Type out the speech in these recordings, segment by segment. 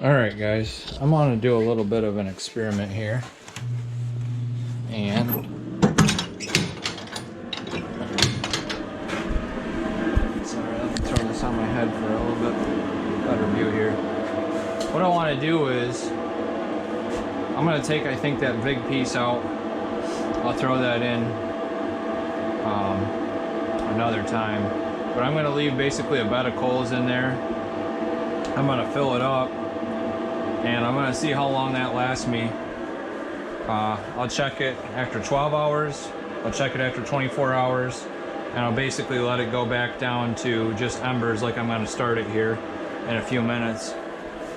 All right, guys, I'm going to do a little bit of an experiment here. And sorry, I'll throw this on my head for a little bit better view here. What I want to do is I'm going to take, I think, that big piece out. I'll throw that in another time. But I'm going to leave basically a bed of coals in there. I'm going to fill it up. And I'm gonna see how long that lasts me. I'll check it after 12 hours, I'll check it after 24 hours, and I'll basically let it go back down to just embers like I'm gonna start it here in a few minutes.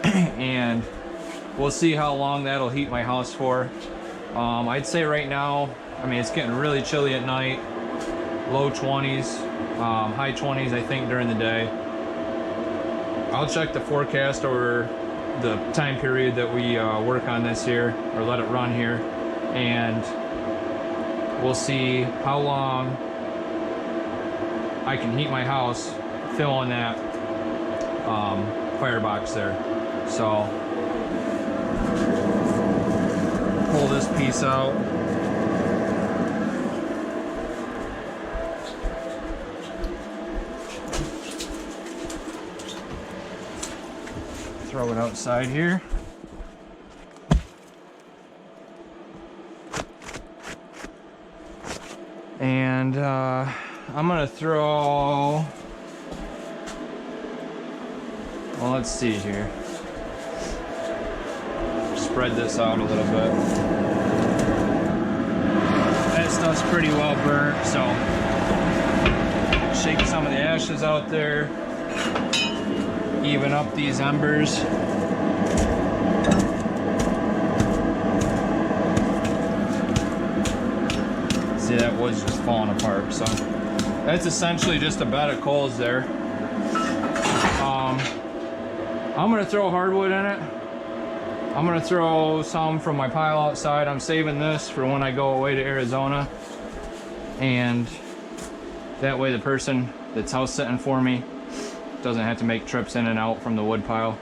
And we'll see how long that'll heat my house for. I'd say right now, I mean, it's getting really chilly at night, low 20s, high 20s I think during the day. I'll check the forecast over the time period that we work on this here, or let it run here, and we'll see how long I can heat my house filling that firebox there. So pull this piece out. Throw it outside here. And I'm gonna throw, well, let's see here. Spread this out a little bit. That stuff's pretty well burnt, so shake some of the ashes out there. Even up these embers. See, that wood's just falling apart. So that's essentially just a bed of coals there. I'm gonna throw hardwood in it. I'm gonna throw some from my pile outside. I'm saving this for when I go away to Arizona, and that way the person that's house sitting for me doesn't have to make trips in and out from the wood pile.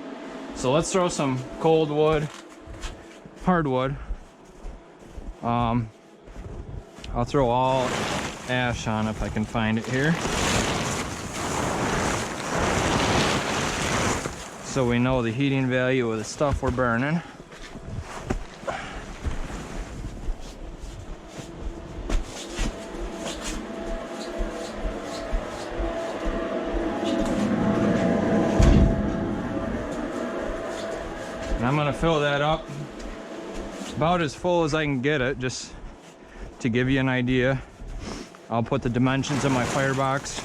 So let's throw some cold wood, hardwood. I'll throw all ash on if I can find it here, so we know the heating value of the stuff we're burning. And I'm gonna fill that up about as full as I can get it, just to give you an idea. I'll put the dimensions of my firebox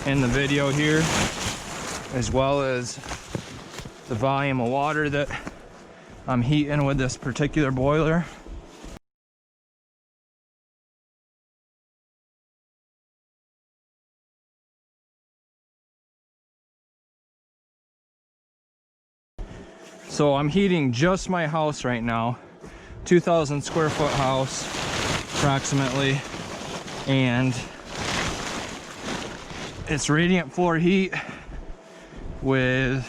in the video here, as well as the volume of water that I'm heating with this particular boiler. So I'm heating just my house right now, 2,000 square foot house approximately, and it's radiant floor heat with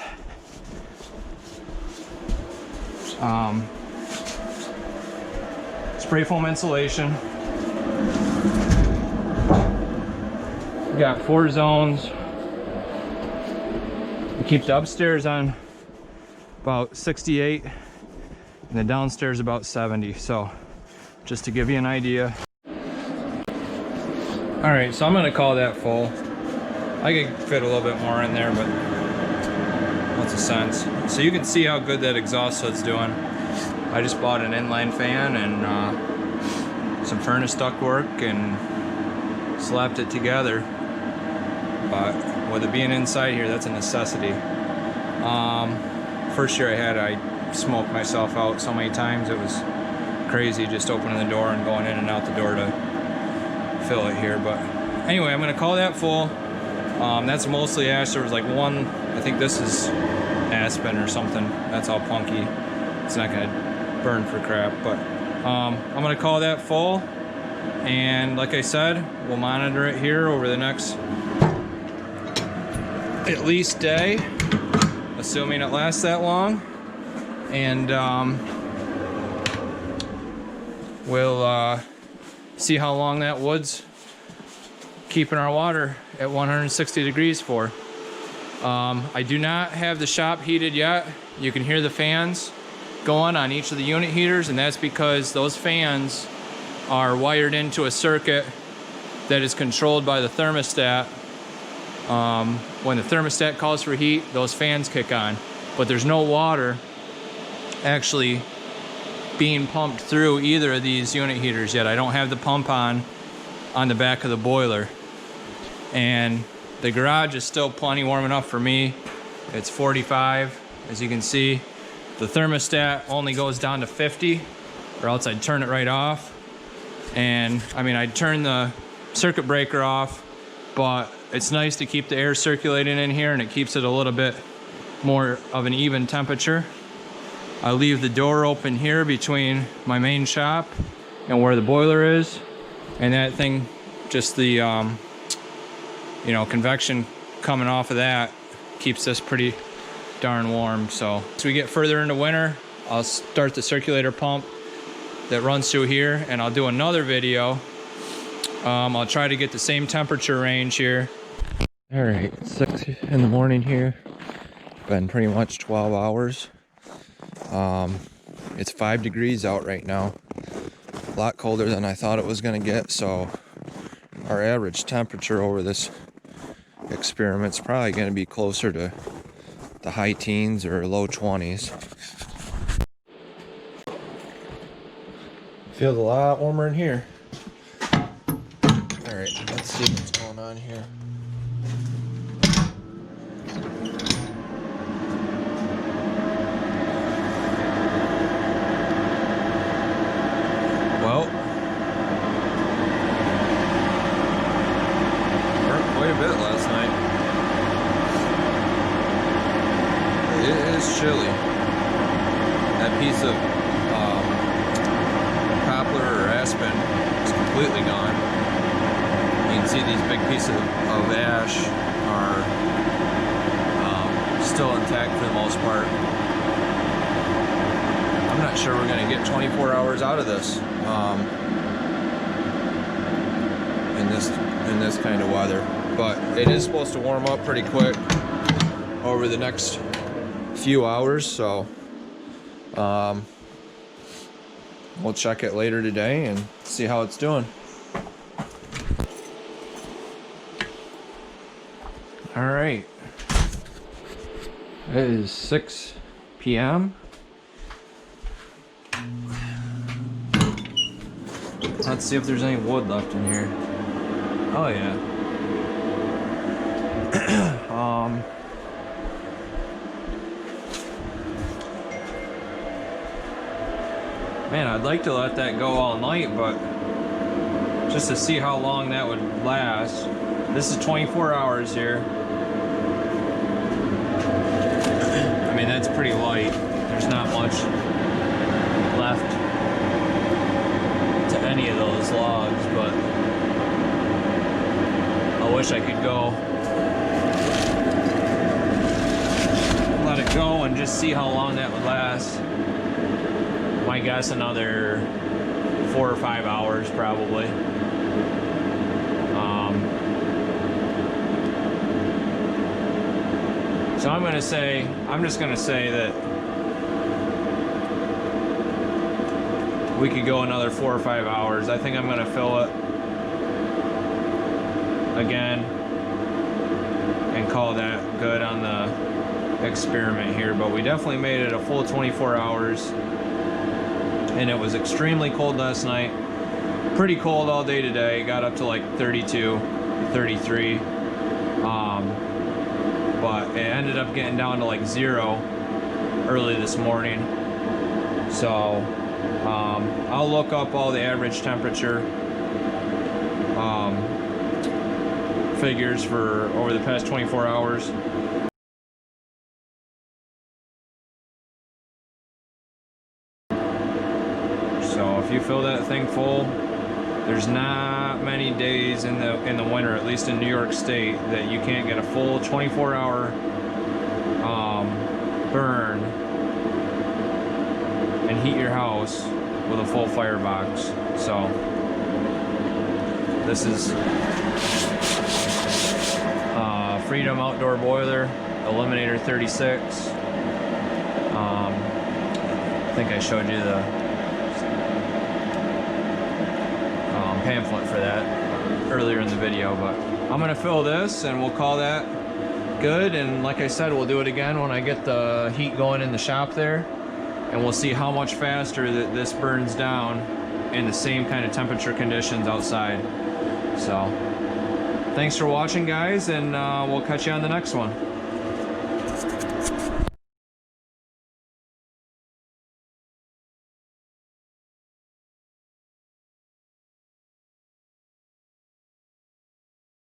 spray foam insulation. We got 4 zones. We keep the upstairs on about 68 and the downstairs about 70. So just to give you an idea. All right, so I'm gonna call that full. I could fit a little bit more in there, but what's the sense? So you can see how good that exhaust hood's doing. I just bought an inline fan and some furnace duct work and slapped it together. But with it being inside here, that's a necessity. First year I had, I smoked myself out so many times. It was crazy just opening the door and going in and out the door to fill it here. But anyway, I'm gonna call that full. That's mostly ash. There was like one, I think this is aspen or something. That's all punky. It's not gonna burn for crap, but I'm gonna call that full. And like I said, we'll monitor it here over the next at least day. assuming it lasts that long. And we'll see how long that wood's keeping our water at 160 degrees for. I do not have the shop heated yet. You can hear the fans going on each of the unit heaters, and that's because those fans are wired into a circuit that is controlled by the thermostat. When the thermostat calls for heat, those fans kick on, but there's no water actually being pumped through either of these unit heaters yet. I don't have the pump on the back of the boiler, and the garage is still plenty warm enough for me. It's 45, as you can see. The thermostat only goes down to 50, or else I'd turn it right off. And I mean, I'd turn the circuit breaker off, but it's nice to keep the air circulating in here, and it keeps it a little bit more of an even temperature. I leave the door open here between my main shop and where the boiler is, and that thing, just the you know, convection coming off of that keeps this pretty darn warm. So as we get further into winter, I'll start the circulator pump that runs through here, and I'll do another video. I'll try to get the same temperature range here. All right, 6 in the morning here. Been pretty much 12 hours. It's 5 degrees out right now. A lot colder than I thought it was gonna get, so our average temperature over this experiment's probably gonna be closer to the high teens or low 20s. Feels a lot warmer in here. All right, let's see what's going on here. Well, burnt quite a bit last night. It is chilly. That piece of poplar or aspen is completely gone. You can see these big pieces of ash are still intact for the most part. I'm not sure we're going to get 24 hours out of this in this kind of weather, but it is supposed to warm up pretty quick over the next few hours, so we'll check it later today and see how it's doing. All right, it is 6 p.m. Let's see if there's any wood left in here. Oh yeah. Man, I'd like to let that go all night, but just to see how long that would last. This is 24 hours here. I mean, that's pretty light. There's not much left to any of those logs, but I wish I could go let it go and just see how long that would last. I guess another 4 or 5 hours probably. So I'm just gonna say that we could go another 4 or 5 hours. I think I'm gonna fill it again and call that good on the experiment here. But we definitely made it a full 24 hours. And it was extremely cold last night. Pretty cold all day today. Got up to like 32, 33. But it ended up getting down to like 0 early this morning. So I'll look up all the average temperature figures for over the past 24 hours. So if you fill that thing full, there's not many days in the winter, at least in New York State, that you can't get a full 24-hour burn and heat your house with a full firebox. So this is Freedom Outdoor Boiler Eliminator 36. I think I showed you the pamphlet for that earlier in the video, but I'm gonna fill this and we'll call that good. And like I said, we'll do it again when I get the heat going in the shop there, and we'll see how much faster that this burns down in the same kind of temperature conditions outside. So thanks for watching, guys, and we'll catch you on the next one.